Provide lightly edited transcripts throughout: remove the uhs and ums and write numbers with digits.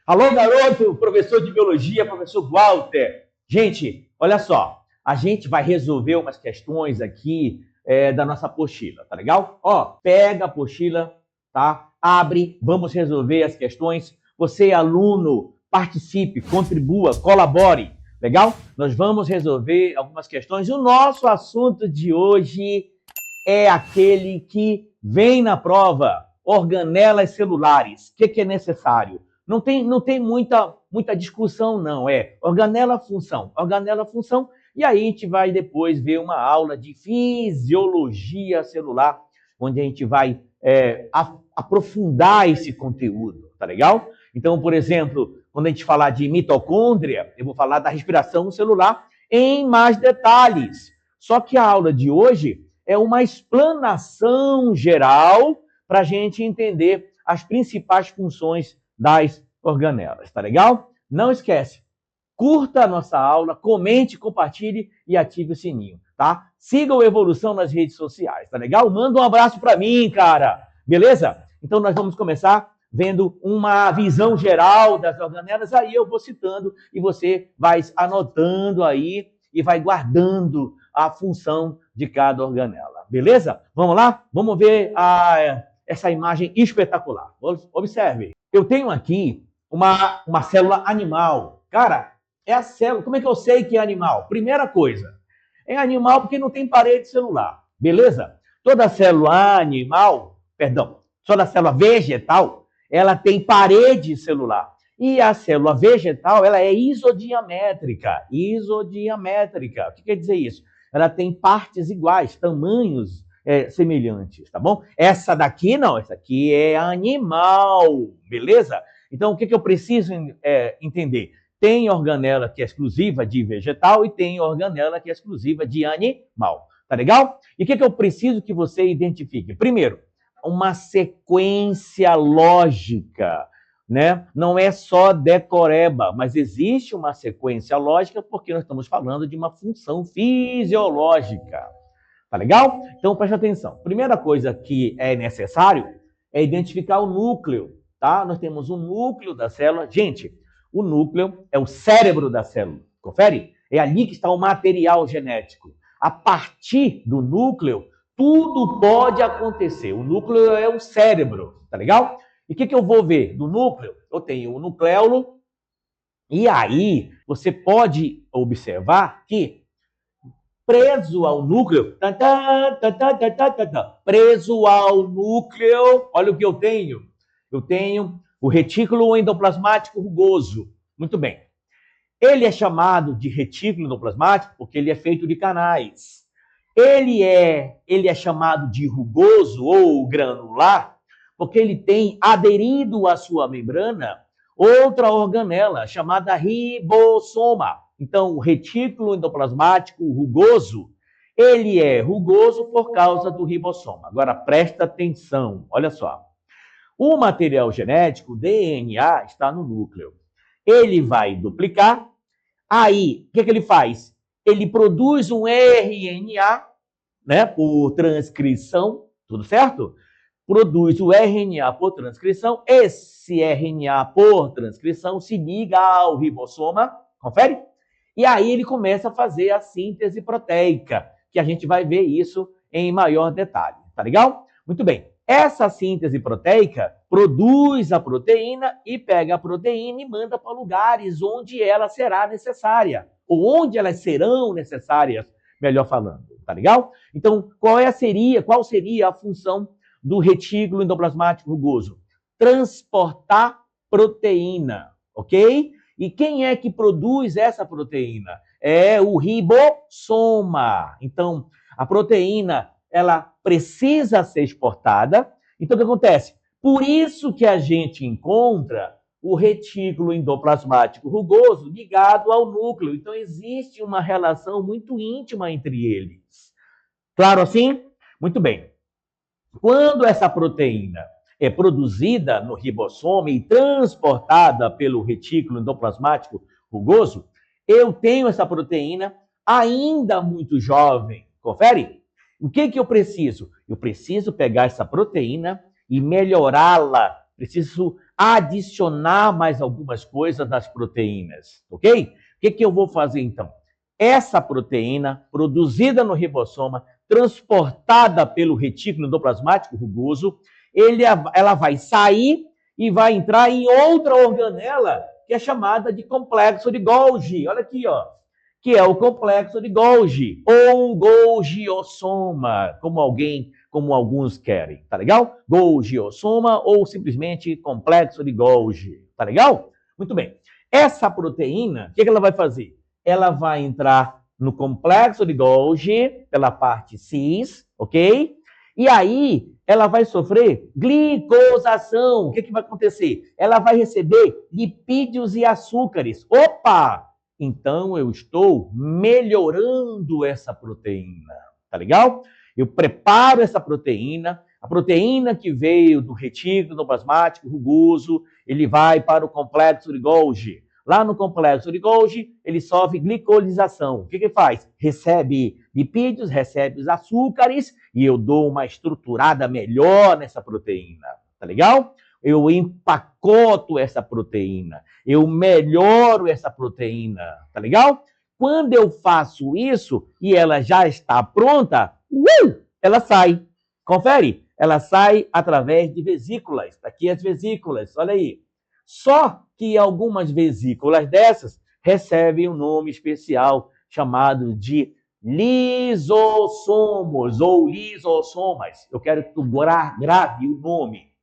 Alô, garoto, professor de biologia, professor Walter. Gente, olha só, a gente vai resolver umas questões aqui da nossa apostila, tá legal? Ó, pega a apostila, tá? Abre, vamos resolver as questões. Você, aluno, participe, contribua, colabore, legal? Nós vamos resolver algumas questões. O nosso assunto de hoje é aquele que vem na prova, organelas celulares. O que é necessário? Não tem muita discussão, não. É organela, função, e aí a gente vai depois ver uma aula de fisiologia celular, onde a gente vai aprofundar esse conteúdo, tá legal? Então, por exemplo, quando a gente falar de mitocôndria, eu vou falar da respiração celular em mais detalhes. Só que a aula de hoje é uma explanação geral para a gente entender as principais funções das organelas, tá legal? Não esquece, curta a nossa aula, comente, compartilhe e ative o sininho, tá? Siga o Evolução nas redes sociais, tá legal? Manda um abraço para mim, cara, beleza? Então nós vamos começar vendo uma visão geral das organelas, aí eu vou citando e você vai anotando aí e vai guardando a função de cada organela, beleza? Vamos lá? Vamos ver essa imagem espetacular. Observe. Eu tenho aqui uma célula animal. Cara, é a célula. Como é que eu sei que é animal? Primeira coisa, é animal porque não tem parede celular, beleza? Toda célula animal, toda célula vegetal, ela tem parede celular. E a célula vegetal, ela é isodiamétrica. Isodiamétrica. O que quer dizer isso? Ela tem partes iguais, tamanhos semelhantes, tá bom? Essa daqui não, essa aqui é animal, beleza? Então, o que eu preciso entender? Tem organela que é exclusiva de vegetal e tem organela que é exclusiva de animal, tá legal? E o que eu preciso que você identifique? Primeiro, uma sequência lógica, né? Não é só decoreba, mas existe uma sequência lógica porque nós estamos falando de uma função fisiológica. Tá legal? Então preste atenção. Primeira coisa que é necessário é identificar o núcleo, tá? Nós temos um núcleo da célula. Gente, o núcleo é o cérebro da célula. Confere? É ali que está o material genético. A partir do núcleo, tudo pode acontecer. O núcleo é o cérebro, tá legal? E o que eu vou ver do núcleo? Eu tenho o nucleolo, e aí você pode observar que preso ao núcleo, preso ao núcleo, olha o que eu tenho. Eu tenho o retículo endoplasmático rugoso. Muito bem. Ele é chamado de retículo endoplasmático porque ele é feito de canais. Ele é chamado de rugoso ou granular porque ele tem aderido à sua membrana outra organela chamada ribossoma. Então, o retículo endoplasmático rugoso, ele é rugoso por causa do ribossoma. Agora, presta atenção, olha só. O material genético, o DNA, está no núcleo. Ele vai duplicar, aí, o que ele faz? Ele produz um RNA, né, por transcrição, tudo certo? Produz o RNA por transcrição, esse RNA por transcrição se liga ao ribossoma, confere? E aí ele começa a fazer a síntese proteica, que a gente vai ver isso em maior detalhe, tá legal? Muito bem. Essa síntese proteica produz a proteína e pega a proteína e manda para lugares onde ela será necessária, ou onde elas serão necessárias, melhor falando, tá legal? Então, qual seria a função do retículo endoplasmático rugoso? Transportar proteína, ok? E quem é que produz essa proteína? É o ribossoma. Então, a proteína, ela precisa ser exportada. Então, o que acontece? Por isso que a gente encontra o retículo endoplasmático rugoso ligado ao núcleo. Então, existe uma relação muito íntima entre eles. Claro assim? Muito bem. Quando essa proteína é produzida no ribossoma e transportada pelo retículo endoplasmático rugoso, eu tenho essa proteína ainda muito jovem. Confere? O que eu preciso? Eu preciso pegar essa proteína e melhorá-la. Preciso adicionar mais algumas coisas nas proteínas, ok? O que eu vou fazer então? Essa proteína produzida no ribossoma, transportada pelo retículo endoplasmático rugoso, ela vai sair e vai entrar em outra organela que é chamada de complexo de Golgi. Olha aqui, ó, que é o complexo de Golgi ou Golgiossoma, como alguns querem, tá legal? Golgiossoma ou simplesmente complexo de Golgi, tá legal? Muito bem. Essa proteína, o que ela vai fazer? Ela vai entrar no complexo de Golgi pela parte cis, ok? E aí ela vai sofrer glicosação. O que vai acontecer? Ela vai receber lipídios e açúcares. Opa! Então eu estou melhorando essa proteína. Tá legal? Eu preparo essa proteína, a proteína que veio do retículo endoplasmático rugoso, ele vai para o complexo de Golgi. Lá no complexo de Golgi, ele sofre glicolização. O que faz? Recebe lipídios, recebe os açúcares e eu dou uma estruturada melhor nessa proteína. Tá legal? Eu empacoto essa proteína, eu melhoro essa proteína. Tá legal? Quando eu faço isso e ela já está pronta, ela sai. Confere? Ela sai através de vesículas. Tá aqui as vesículas, olha aí. Só que algumas vesículas dessas recebem um nome especial chamado de lisossomos ou lisossomas. Eu quero que tu grave o nome.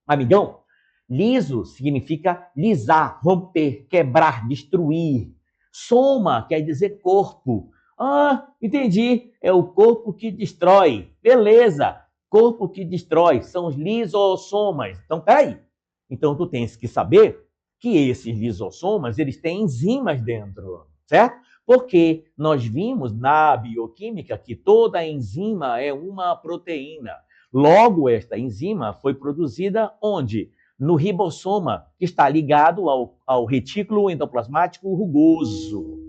Amigão, liso significa lisar, romper, quebrar, destruir. Soma quer dizer corpo. Ah, entendi. É o corpo que destrói. Beleza. Corpo que destrói são os lisossomas. Então, peraí. Então, tu tens que saber que esses lisossomas, eles têm enzimas dentro, certo? Porque nós vimos na bioquímica que toda enzima é uma proteína. Logo, esta enzima foi produzida onde? No ribossoma, que está ligado ao retículo endoplasmático rugoso.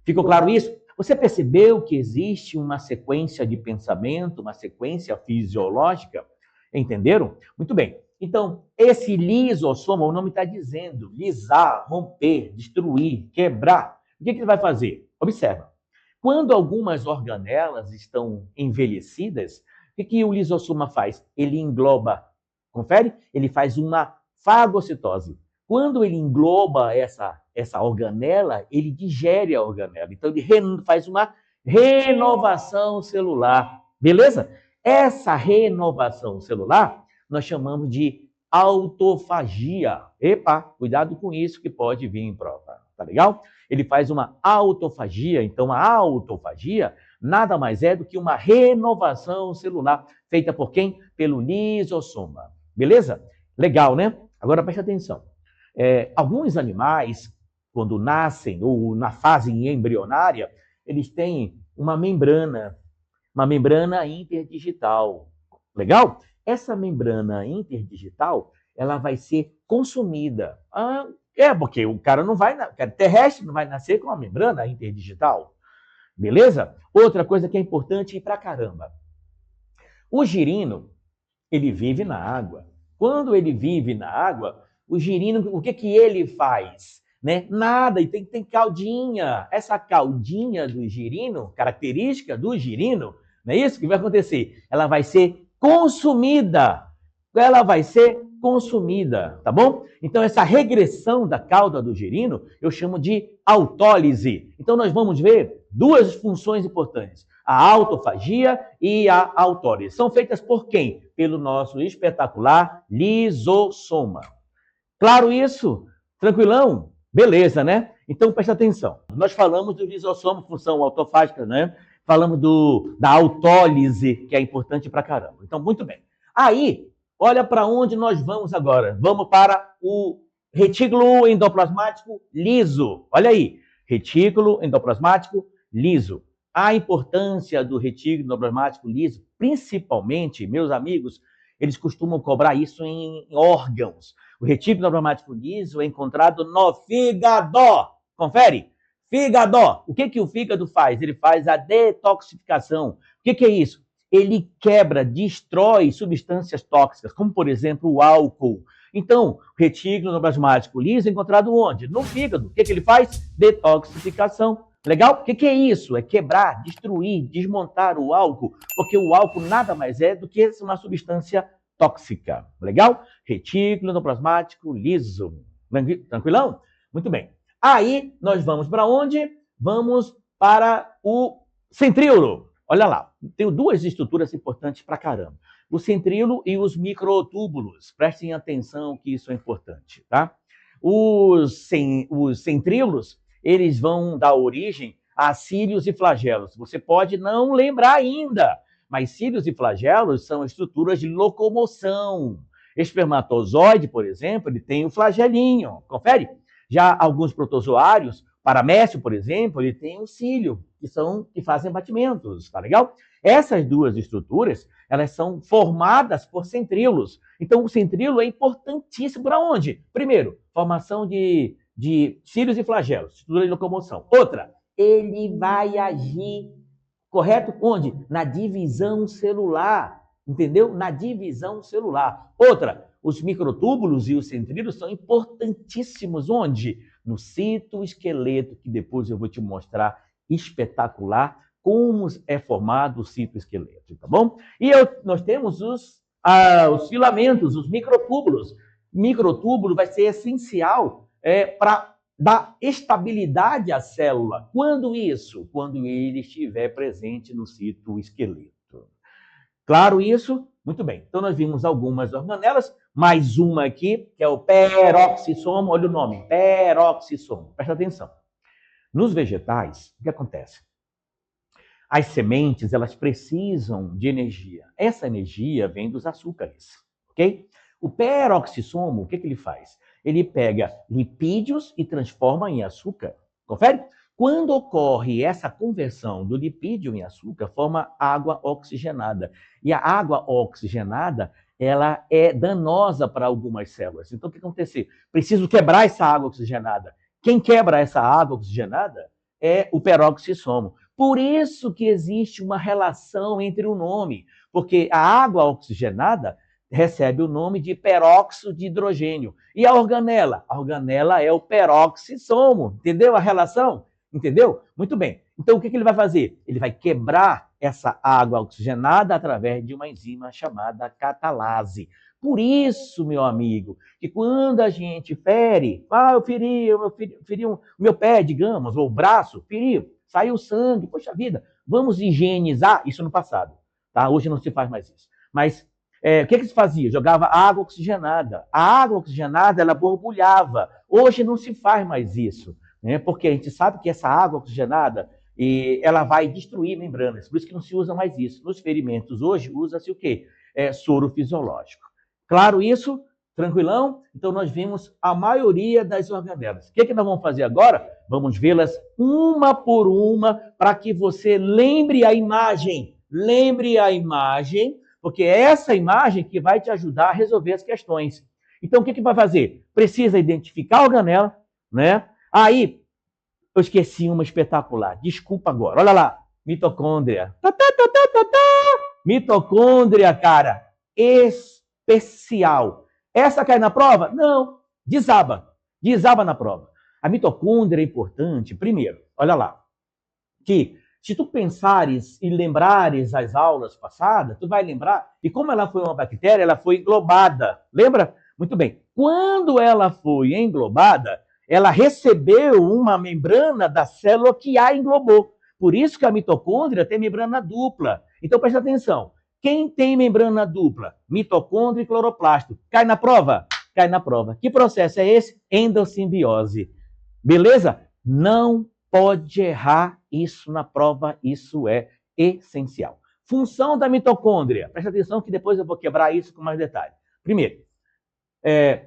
Ficou claro isso? Você percebeu que existe uma sequência de pensamento, uma sequência fisiológica? Entenderam? Muito bem. Então, esse lisossoma, o nome está dizendo, lisar, romper, destruir, quebrar. O que ele vai fazer? Observa. Quando algumas organelas estão envelhecidas, o que o lisossoma faz? Ele engloba, confere? Ele faz uma fagocitose. Quando ele engloba essa organela, ele digere a organela. Então, ele faz uma renovação celular. Beleza? Essa renovação celular nós chamamos de autofagia. Epa, cuidado com isso que pode vir em prova, tá legal? Ele faz uma autofagia, então a autofagia nada mais é do que uma renovação celular feita por quem? Pelo lisossoma. Beleza? Legal, né? Agora preste atenção. Alguns animais, quando nascem ou na fase embrionária, eles têm uma membrana interdigital. Legal? Essa membrana interdigital, ela vai ser consumida. Porque o cara não vai, o cara terrestre não vai nascer com uma membrana interdigital. Beleza? Outra coisa que é importante pra caramba. O girino, ele vive na água. Quando ele vive na água, o girino, o que ele faz? Né? Nada, e tem caudinha. Essa caudinha do girino, característica do girino, não é isso que vai acontecer? Ela vai ser consumida. Ela vai ser consumida, tá bom? Então, essa regressão da cauda do girino, eu chamo de autólise. Então, nós vamos ver duas funções importantes. A autofagia e a autólise. São feitas por quem? Pelo nosso espetacular lisossoma. Claro isso? Tranquilão? Beleza, né? Então, presta atenção. Nós falamos do lisossoma, função autofágica, né? Falamos da autólise, que é importante pra caramba. Então, muito bem. Aí, olha para onde nós vamos agora. Vamos para o retículo endoplasmático liso. Olha aí, retículo endoplasmático liso. A importância do retículo endoplasmático liso, principalmente, meus amigos, eles costumam cobrar isso em órgãos. O retículo endoplasmático liso é encontrado no fígado. Confere? Fígado. O que o fígado faz? Ele faz a detoxificação. O que é isso? Ele quebra, destrói substâncias tóxicas, como, por exemplo, o álcool. Então, o retículo endoplasmático liso é encontrado onde? No fígado. O que ele faz? Detoxificação. Legal? O que é isso? É quebrar, destruir, desmontar o álcool, porque o álcool nada mais é do que uma substância tóxica. Legal? Retículo endoplasmático liso. Tranquilão? Muito bem. Aí, nós vamos para onde? Vamos para o centríolo. Olha lá, tenho duas estruturas importantes para caramba. O centríolo e os microtúbulos. Prestem atenção que isso é importante, tá? Os centríolos, eles vão dar origem a cílios e flagelos. Você pode não lembrar ainda, mas cílios e flagelos são estruturas de locomoção. Espermatozoide, por exemplo, ele tem o flagelinho. Confere? Já alguns protozoários, paramécio, por exemplo, ele tem o cílio, que fazem batimentos, tá legal? Essas duas estruturas, elas são formadas por centríolos. Então, o centríolo é importantíssimo para onde? Primeiro, formação de cílios e flagelos, estrutura de locomoção. Outra, ele vai agir, correto? Onde? Na divisão celular, entendeu? Na divisão celular. Outra, os microtúbulos e os centríolos são importantíssimos onde? No citoesqueleto, que depois eu vou te mostrar espetacular como é formado o citoesqueleto, tá bom? E nós temos os filamentos, os microtúbulos. Microtúbulo vai ser essencial para dar estabilidade à célula. Quando isso? Quando ele estiver presente no citoesqueleto. Claro isso? Muito bem. Então, nós vimos algumas organelas, mais uma aqui, que é o peroxissomo. Olha o nome, peroxissomo. Presta atenção. Nos vegetais, o que acontece? As sementes, elas precisam de energia. Essa energia vem dos açúcares, ok? O peroxissomo, o que ele faz? Ele pega lipídios e transforma em açúcar. Confere? Quando ocorre essa conversão do lipídio em açúcar, forma água oxigenada. E a água oxigenada, ela é danosa para algumas células. Então, o que acontece? Preciso quebrar essa água oxigenada. Quem quebra essa água oxigenada é o peroxissomo. Por isso que existe uma relação entre o nome, porque a água oxigenada recebe o nome de peróxido de hidrogênio. E a organela? A organela é o peroxissomo. Entendeu a relação? Entendeu? Muito bem. Então, o que ele vai fazer? Ele vai quebrar essa água oxigenada através de uma enzima chamada catalase. Por isso, meu amigo, que quando a gente fere, eu feri o meu pé, digamos, ou o braço, feri, saiu sangue, poxa vida, vamos higienizar isso no passado, tá? Hoje não se faz mais isso. Mas o que se fazia? Jogava água oxigenada. A água oxigenada, ela borbulhava. Hoje não se faz mais isso, né? Porque a gente sabe que essa água oxigenada, ela vai destruir membranas, por isso que não se usa mais isso. Nos ferimentos hoje, usa-se o quê? Soro fisiológico. Claro isso? Tranquilão? Então, nós vimos a maioria das organelas. O que nós vamos fazer agora? Vamos vê-las uma por uma para que você lembre a imagem. Lembre a imagem, porque é essa imagem que vai te ajudar a resolver as questões. Então, o que vai fazer? Precisa identificar a organela, né? Aí, eu esqueci uma espetacular. Desculpa agora. Olha lá. Mitocôndria. Mitocôndria, cara. Especial. Essa cai na prova? Não. Desaba. Desaba na prova. A mitocôndria é importante, primeiro, olha lá, que se tu pensares e lembrares as aulas passadas, tu vai lembrar, e como ela foi uma bactéria, ela foi englobada. Lembra? Muito bem. Quando ela foi englobada, ela recebeu uma membrana da célula que a englobou. Por isso que a mitocôndria tem membrana dupla. Então, presta atenção. Quem tem membrana dupla? Mitocôndria e cloroplasto. Cai na prova? Cai na prova. Que processo é esse? Endossimbiose. Beleza? Não pode errar isso na prova, isso é essencial. Função da mitocôndria. Presta atenção que depois eu vou quebrar isso com mais detalhe. Primeiro,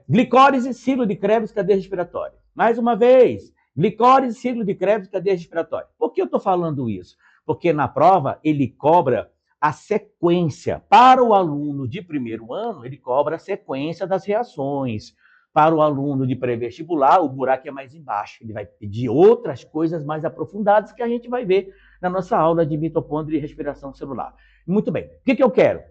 glicólise, ciclo de Krebs, cadeia respiratória. Mais uma vez, glicólise, ciclo de Krebs, cadeia respiratória. Por que eu estou falando isso? Porque na prova ele cobra a sequência. Para o aluno de primeiro ano, ele cobra a sequência das reações. Para o aluno de pré-vestibular, o buraco é mais embaixo. Ele vai pedir outras coisas mais aprofundadas que a gente vai ver na nossa aula de mitocôndria e respiração celular. Muito bem. O que eu quero?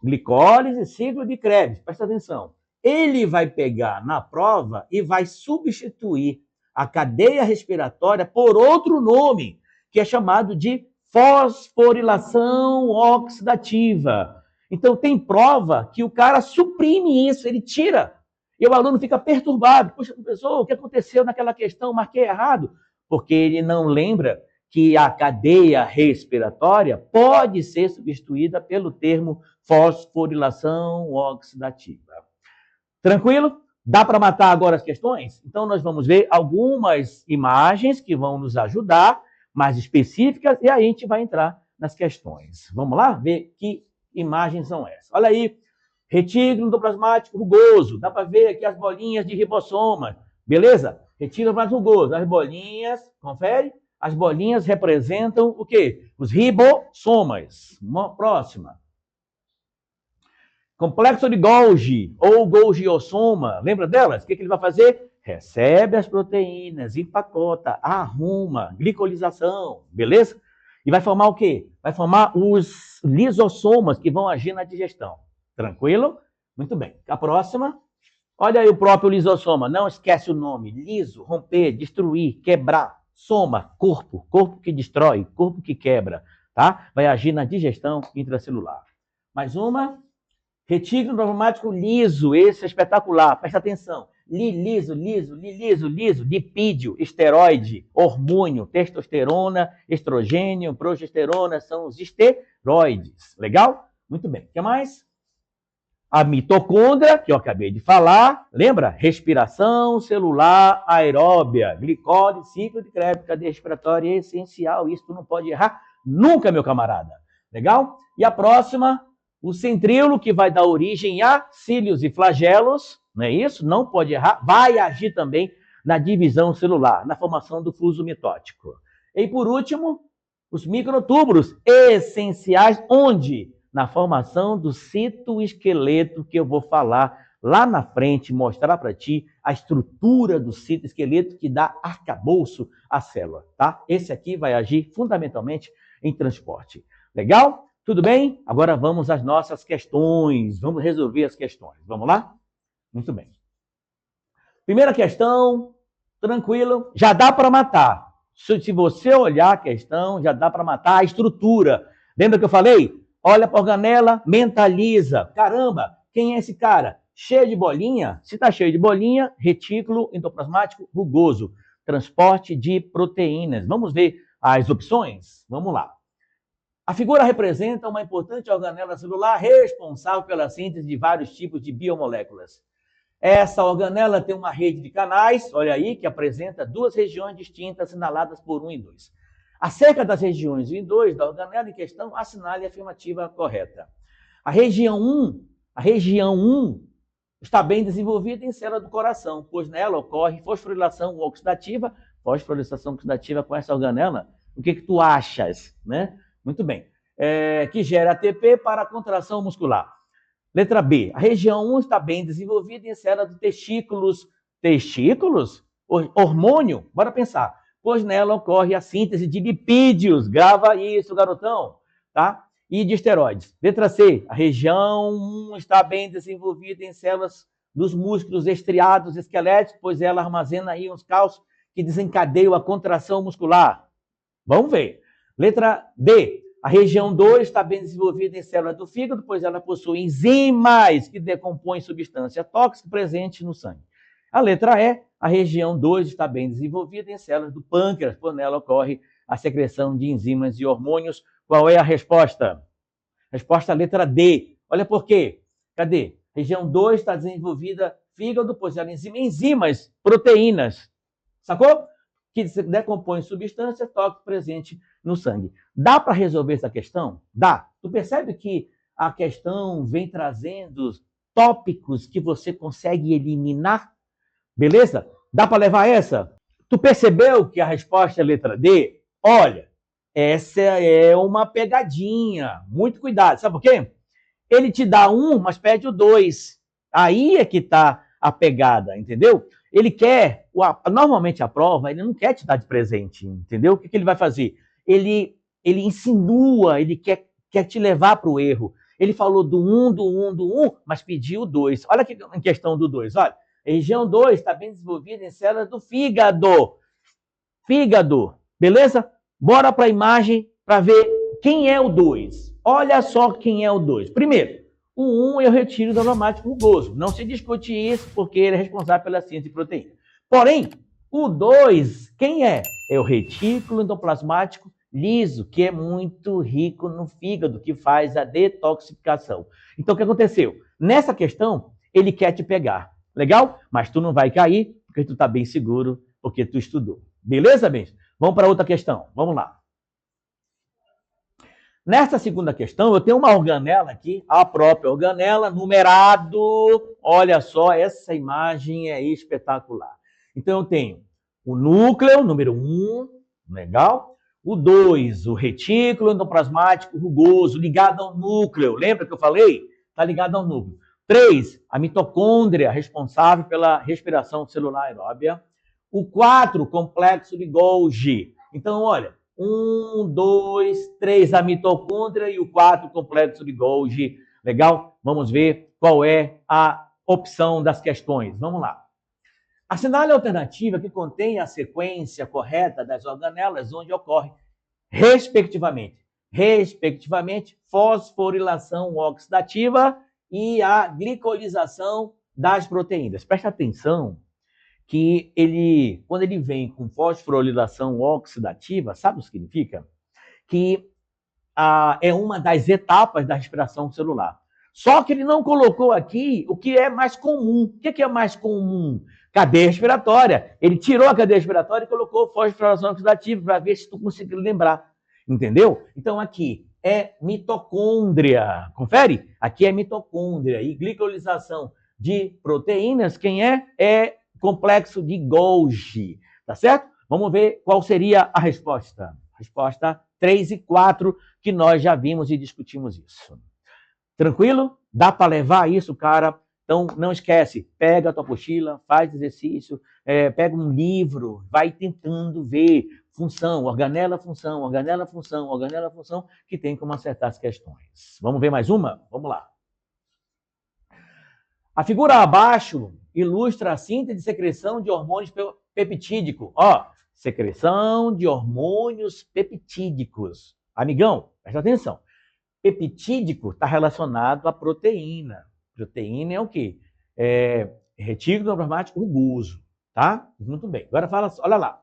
Glicólise, ciclo de Krebs. Presta atenção. ele vai pegar na prova e vai substituir a cadeia respiratória por outro nome, que é chamado de fosforilação oxidativa. Então, tem prova que o cara suprime isso, ele tira. E o aluno fica perturbado. Poxa, professor, o que aconteceu naquela questão? Marquei errado. Porque ele não lembra que a cadeia respiratória pode ser substituída pelo termo fosforilação oxidativa. Tranquilo? Dá para matar agora as questões? Então, nós vamos ver algumas imagens que vão nos ajudar, mais específicas, e aí a gente vai entrar nas questões. Vamos lá ver que imagens são essas. Olha aí, retículo endoplasmático rugoso. Dá para ver aqui as bolinhas de ribossoma. Beleza? Retículo endoplasmático rugoso. As bolinhas, confere? As bolinhas representam o quê? Os ribossomas. Uma próxima. Complexo de Golgi ou Golgiossoma. Lembra delas? O que ele vai fazer? Recebe as proteínas, empacota, arruma, glicolização. Beleza? E vai formar o quê? Vai formar os lisossomas que vão agir na digestão. Tranquilo? Muito bem. A próxima. Olha aí o próprio lisossoma. Não esquece o nome. Liso, romper, destruir, quebrar. Soma, corpo. Corpo que destrói, corpo que quebra. Tá? Vai agir na digestão intracelular. Mais uma. Retículo endoplasmático liso. Esse é espetacular. Presta atenção. Liso, lipídio, esteroide, hormônio, testosterona, estrogênio, progesterona, são os esteroides. Legal? Muito bem. O que mais? A mitocôndria, que eu acabei de falar, lembra? Respiração celular aeróbia, glicose, ciclo de Krebs, cadeia respiratória é essencial. Isso tu não pode errar nunca, meu camarada. Legal? E a próxima, o centríolo, que vai dar origem a cílios e flagelos, não é isso? Não pode errar. Vai agir também na divisão celular, na formação do fluxo mitótico. E por último, os microtúbulos essenciais, onde? Na formação do citoesqueleto, que eu vou falar lá na frente, mostrar para ti a estrutura do citoesqueleto que dá arcabouço à célula, tá? Esse aqui vai agir fundamentalmente em transporte. Legal? Tudo bem? Agora vamos às nossas questões. Vamos resolver as questões. Vamos lá? Muito bem. Primeira questão, tranquilo, já dá para matar. Se você olhar a questão, já dá para matar a estrutura. Lembra que eu falei? Olha para a organela, mentaliza. Caramba, quem é esse cara? Cheio de bolinha? Se está cheio de bolinha, retículo endoplasmático rugoso. Transporte de proteínas. Vamos ver as opções? Vamos lá. A figura representa uma importante organela celular responsável pela síntese de vários tipos de biomoléculas. Essa organela tem uma rede de canais, olha aí, que apresenta duas regiões distintas assinaladas por 1 e 2. Acerca das regiões 1 e 2 da organela em questão, assinale a afirmativa correta. A região 1 está bem desenvolvida em célula do coração, pois nela ocorre fosforilação oxidativa com essa organela. O que tu achas, né? Muito bem. Que gera ATP para a contração muscular. Letra B. A região 1 está bem desenvolvida em célula de testículos. Testículos? Hormônio? Bora pensar. Pois nela ocorre a síntese de lipídios. Grava isso, garotão. Tá? E de esteroides. Letra C. A região 1 está bem desenvolvida em células dos músculos estriados esqueléticos, pois ela armazena íons cálcio que desencadeiam a contração muscular. Vamos ver. Letra D. A região 2 está bem desenvolvida em células do fígado, pois ela possui enzimas que decompõem substância tóxica presente no sangue. A letra E. A região 2 está bem desenvolvida em células do pâncreas, pois nela ocorre a secreção de enzimas e hormônios. Qual é a resposta? Resposta letra D. Olha por quê. Cadê? Região 2 está desenvolvida fígado, pois ela enzimas, proteínas. Sacou? Que decompõem substância tóxica presente no sangue. Dá para resolver essa questão? Dá. Tu percebe que a questão vem trazendo tópicos que você consegue eliminar? Beleza? Dá para levar essa? Tu percebeu que a resposta é a letra D? Olha, essa é uma pegadinha. Muito cuidado. Sabe por quê? Ele te dá 1, mas pede o 2. Aí é que está a pegada, entendeu? Ele quer, normalmente a prova, ele não quer te dar de presente, entendeu? O que ele vai fazer? Ele insinua, ele quer te levar para o erro. Ele falou do 1, mas pediu o 2. Olha aqui em questão do 2, olha. A região 2 está bem desenvolvida em células do fígado. Fígado, beleza? Bora para a imagem para ver quem é o 2. Olha só quem é o 2. Primeiro, o 1 é o retiro endoplasmático rugoso. Não se discute isso porque ele é responsável pela síntese de proteína. Porém, o 2, quem é? É o retículo endoplasmático liso, que é muito rico no fígado, que faz a detoxificação. Então, o que aconteceu? Nessa questão, ele quer te pegar. Legal? Mas tu não vai cair, porque tu está bem seguro, porque tu estudou. Beleza, bem? Vamos para outra questão. Vamos lá. Nesta segunda questão, eu tenho uma organela aqui, a própria organela, numerado. Olha só, essa imagem é espetacular. Então, eu tenho o núcleo, número 1, legal. O 2, o retículo endoplasmático rugoso, ligado ao núcleo. Lembra que eu falei? Está ligado ao núcleo. 3, a mitocôndria, responsável pela respiração celular aeróbia. O 4, complexo de Golgi. Então, olha, 1, 2, 3, a mitocôndria e o 4, complexo de Golgi. Legal? Vamos ver qual é a opção das questões. Vamos lá. Assinale a alternativa que contém a sequência correta das organelas onde ocorre, respectivamente, fosforilação oxidativa e a glicolização das proteínas. Presta atenção que quando ele vem com fosforilação oxidativa, sabe o que significa? Que é uma das etapas da respiração celular. Só que ele não colocou aqui o que é mais comum. O que é mais comum? Cadeia respiratória. Ele tirou a cadeia respiratória e colocou fosforilação oxidativa para ver se tu conseguiu lembrar. Entendeu? Então aqui é mitocôndria. Confere? Aqui é mitocôndria. E glicolização de proteínas, quem é? É complexo de Golgi. Tá certo? Vamos ver qual seria a resposta. Resposta 3 e 4, que nós já vimos e discutimos isso. Tranquilo? Dá para levar isso, cara? Então, não esquece, pega a tua apostila, faz exercício, pega um livro, vai tentando ver função, organela, função, organela, função, organela, função, que tem como acertar as questões. Vamos ver mais uma? Vamos lá. A figura abaixo ilustra a síntese de secreção de hormônios peptídicos. Ó, secreção de hormônios peptídicos. Amigão, presta atenção. Peptídico está relacionado à proteína. Proteína é o quê? Retículo endoplasmático rugoso, tá? Muito bem. Agora fala, olha lá.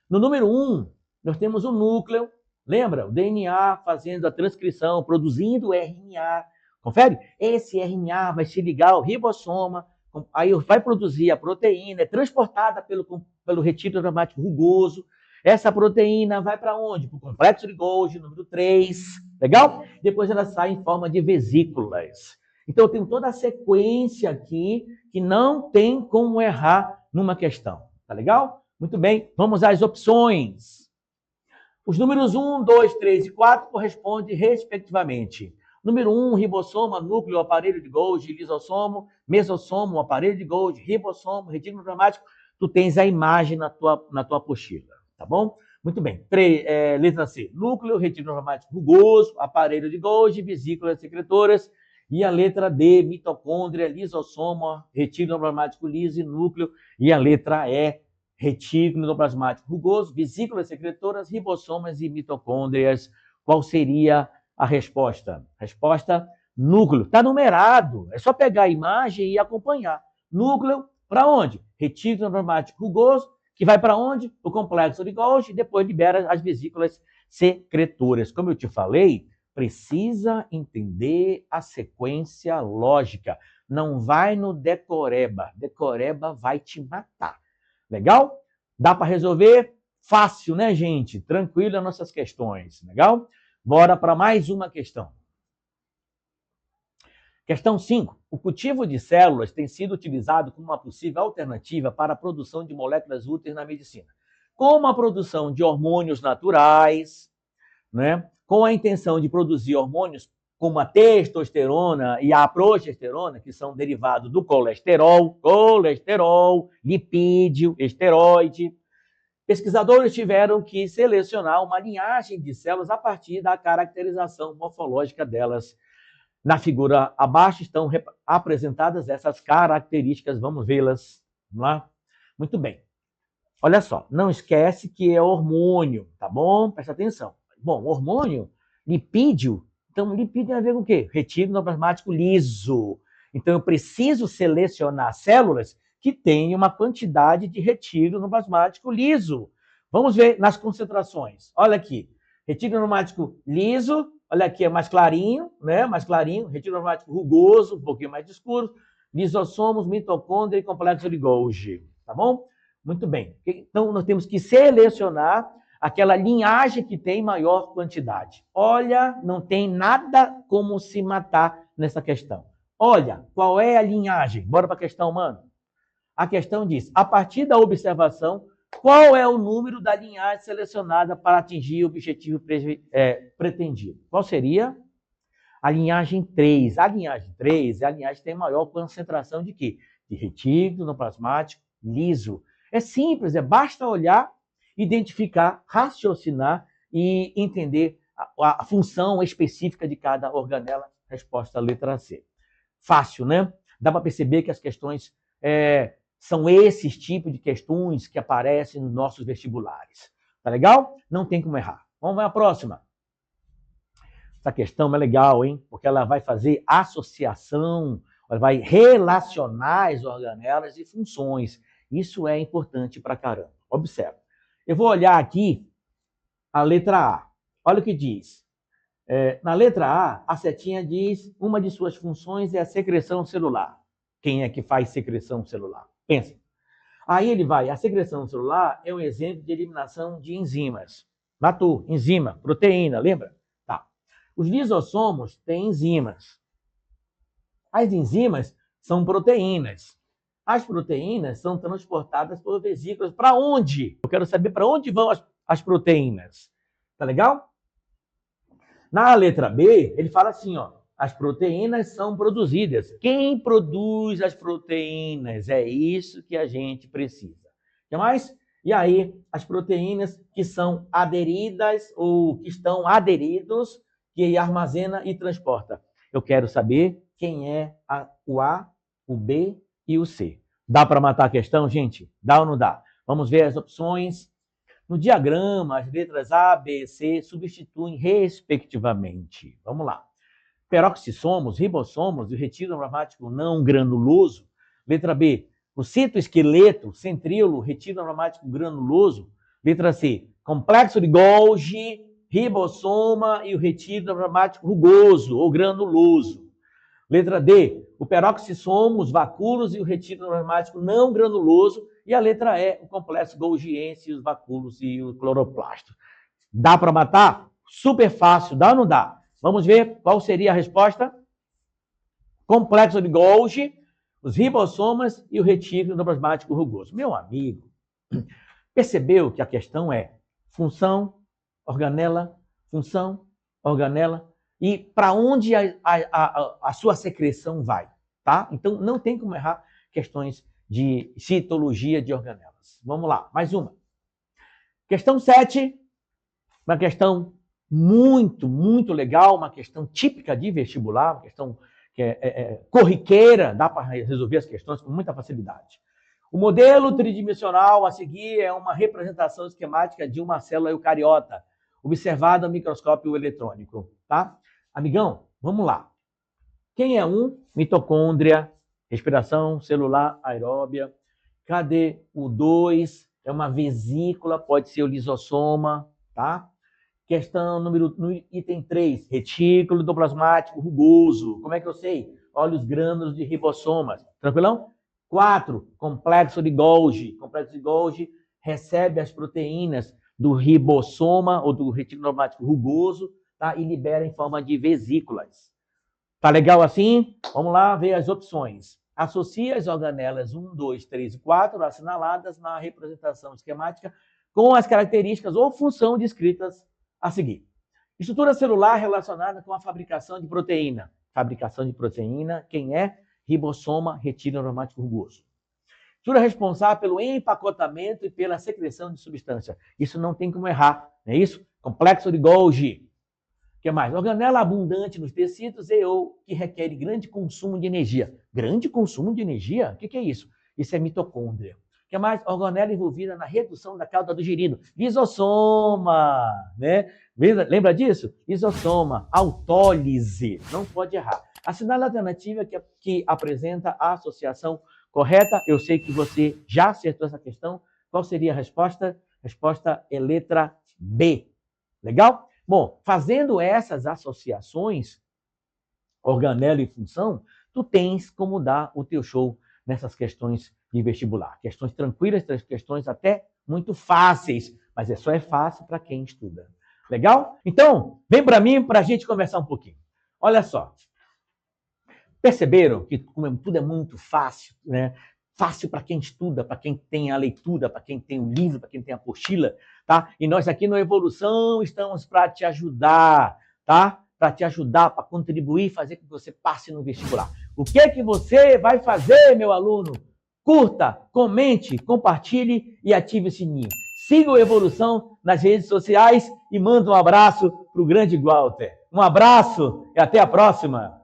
No número 1, nós temos o núcleo. Lembra? O DNA fazendo a transcrição, produzindo RNA. Confere? Esse RNA vai se ligar ao ribossoma, aí vai produzir a proteína, é transportada pelo retículo endoplasmático rugoso. Essa proteína vai para onde? Para o complexo de Golgi, número 3. Legal? Depois ela sai em forma de vesículas. Então, eu tenho toda a sequência aqui que não tem como errar numa questão. Tá legal? Muito bem. Vamos às opções. Os números 1, 2, 3 e 4 correspondem respectivamente. Número 1, ribossoma, núcleo, aparelho de Golgi, lisossomo, mesossomo, aparelho de Golgi, ribossomo, retículo endoplasmático. Tu tens a imagem na tua apostila. Tá bom? Muito bem. Letra C. Núcleo, retículo endoplasmático rugoso, aparelho de Golgi, vesículas secretoras. E a letra D, mitocôndria, lisossomo, retículo endoplasmático liso e núcleo. E a letra E, retículo endoplasmático rugoso, vesículas secretoras, ribossomas e mitocôndrias. Qual seria a resposta? Resposta, núcleo. Está numerado. É só pegar a imagem e acompanhar. Núcleo, para onde? Retículo endoplasmático rugoso, que vai para onde? O complexo de Golgi, depois libera as vesículas secretoras. Como eu te falei, precisa entender a sequência lógica. Não vai no decoreba. Decoreba vai te matar. Legal? Dá para resolver? Fácil, né, gente? Tranquilo as nossas questões. Legal? Bora para mais uma questão. Questão 5. O cultivo de células tem sido utilizado como uma possível alternativa para a produção de moléculas úteis na medicina, como a produção de hormônios naturais, né? Com a intenção de produzir hormônios como a testosterona e a progesterona, que são derivados do colesterol, lipídio, esteroide. Pesquisadores tiveram que selecionar uma linhagem de células a partir da caracterização morfológica delas. Na figura abaixo estão apresentadas essas características, vamos vê-las. Vamos lá? Muito bem. Olha só, não esquece que é hormônio, tá bom? Presta atenção. Bom, hormônio, lipídio, então lipídio tem a ver com o quê? Retículo endoplasmático liso. Então eu preciso selecionar células que tenham uma quantidade de retículo endoplasmático liso. Vamos ver nas concentrações. Olha aqui, retículo endoplasmático liso, olha aqui é mais clarinho, né? Mais clarinho, retículo endoplasmático rugoso, um pouquinho mais escuro, lisossomos, mitocôndria e complexo de Golgi, tá bom? Muito bem. Então, nós temos que selecionar aquela linhagem que tem maior quantidade. Olha, não tem nada como se matar nessa questão. Olha, qual é a linhagem? Bora para a questão, mano. A questão diz, a partir da observação, qual é o número da linhagem selecionada para atingir o objetivo pretendido? Qual seria? A linhagem 3. A linhagem 3 é a linhagem que tem maior concentração de quê? De retículo endoplasmático liso. É simples, basta olhar, identificar, raciocinar e entender a função específica de cada organela. Resposta letra C. Fácil, né? Dá para perceber que as questões são esses tipos de questões que aparecem nos nossos vestibulares. Tá legal? Não tem como errar. Vamos para a próxima. Essa questão é legal, hein? Porque ela vai fazer associação, ela vai relacionar as organelas e funções. Isso é importante pra caramba. Observe. Eu vou olhar aqui a letra A. Olha o que diz. Na letra A setinha diz uma de suas funções é a secreção celular. Quem é que faz secreção celular? Pensa. Aí ele vai, a secreção celular é um exemplo de eliminação de enzimas. Matou, enzima, proteína, lembra? Tá. Os lisossomos têm enzimas. As enzimas são proteínas. As proteínas são transportadas por vesículas. Para onde? Eu quero saber para onde vão as proteínas. Tá legal? Na letra B, ele fala assim, ó, as proteínas são produzidas. Quem produz as proteínas? É isso que a gente precisa. O que mais? E aí, as proteínas que são aderidas ou que estão aderidos, que armazena e transporta. Eu quero saber quem é o A, o B e o C. Dá para matar a questão, gente? Dá ou não dá? Vamos ver as opções. No diagrama, as letras A, B e C substituem respectivamente. Vamos lá. Peroxissomos, ribossomos e o retículo endoplasmático não granuloso. Letra B, o citoesqueleto, centríolo, retículo endoplasmático granuloso. Letra C, complexo de Golgi, ribossoma e o retículo endoplasmático rugoso ou granuloso. Letra D, o peroxissomo, os vacúolos e o retículo endoplasmático não granuloso. E a letra E, o complexo golgiense, os vacúolos e o cloroplasto. Dá para matar? Super fácil, dá ou não dá? Vamos ver qual seria a resposta? Complexo de Golgi, os ribossomas e o retículo endoplasmático rugoso. Meu amigo, percebeu que a questão é função, organela, e para onde a sua secreção vai, tá? Então, não tem como errar questões de citologia de organelas. Vamos lá, mais uma. Questão 7, uma questão muito legal, uma questão típica de vestibular, uma questão que é corriqueira, dá para resolver as questões com muita facilidade. O modelo tridimensional a seguir é uma representação esquemática de uma célula eucariota, observada no microscópio eletrônico, tá? Amigão, vamos lá. Quem é um? Mitocôndria, respiração celular aeróbia. Cadê o 2? É uma vesícula, pode ser o lisossoma, tá? Questão no item 3, retículo endoplasmático rugoso. Como é que eu sei? Olha os grânulos de ribossomas. Tranquilão? 4, complexo de Golgi. Complexo de Golgi recebe as proteínas do ribossoma ou do retículo endoplasmático rugoso, tá? E libera em forma de vesículas. Tá legal assim? Vamos lá ver as opções. Associa as organelas 1, 2, 3 e 4 assinaladas na representação esquemática com as características ou função descritas a seguir. Estrutura celular relacionada com a fabricação de proteína. Fabricação de proteína, quem é? Ribossoma, retículo endoplasmático rugoso. Estrutura responsável pelo empacotamento e pela secreção de substância. Isso não tem como errar, não é isso? Complexo de Golgi. que mais? Organela abundante nos tecidos e ou que requer grande consumo de energia. Grande consumo de energia? O que é isso? Isso é mitocôndria. O que mais? Organela envolvida na redução da cauda do girino. Lisossoma, né? Lembra disso? Lisossoma, autólise. Não pode errar. Assinale a alternativa que apresenta a associação correta. Eu sei que você já acertou essa questão. Qual seria a resposta? A resposta é letra B. Legal? Bom, fazendo essas associações, organelo e função, tu tens como dar o teu show nessas questões de vestibular. Questões tranquilas, questões até muito fáceis, mas só é fácil para quem estuda. Legal? Então, vem para mim para a gente conversar um pouquinho. Olha só. Perceberam que tudo é muito fácil, né? Fácil para quem estuda, para quem tem a leitura, para quem tem o livro, para quem tem a apostila, tá? E nós aqui no Evolução estamos para te ajudar, tá? Para te ajudar, para contribuir, fazer com que você passe no vestibular. O que é que você vai fazer, meu aluno? Curta, comente, compartilhe e ative o sininho. Siga o Evolução nas redes sociais e manda um abraço para o grande Walter. Um abraço e até a próxima!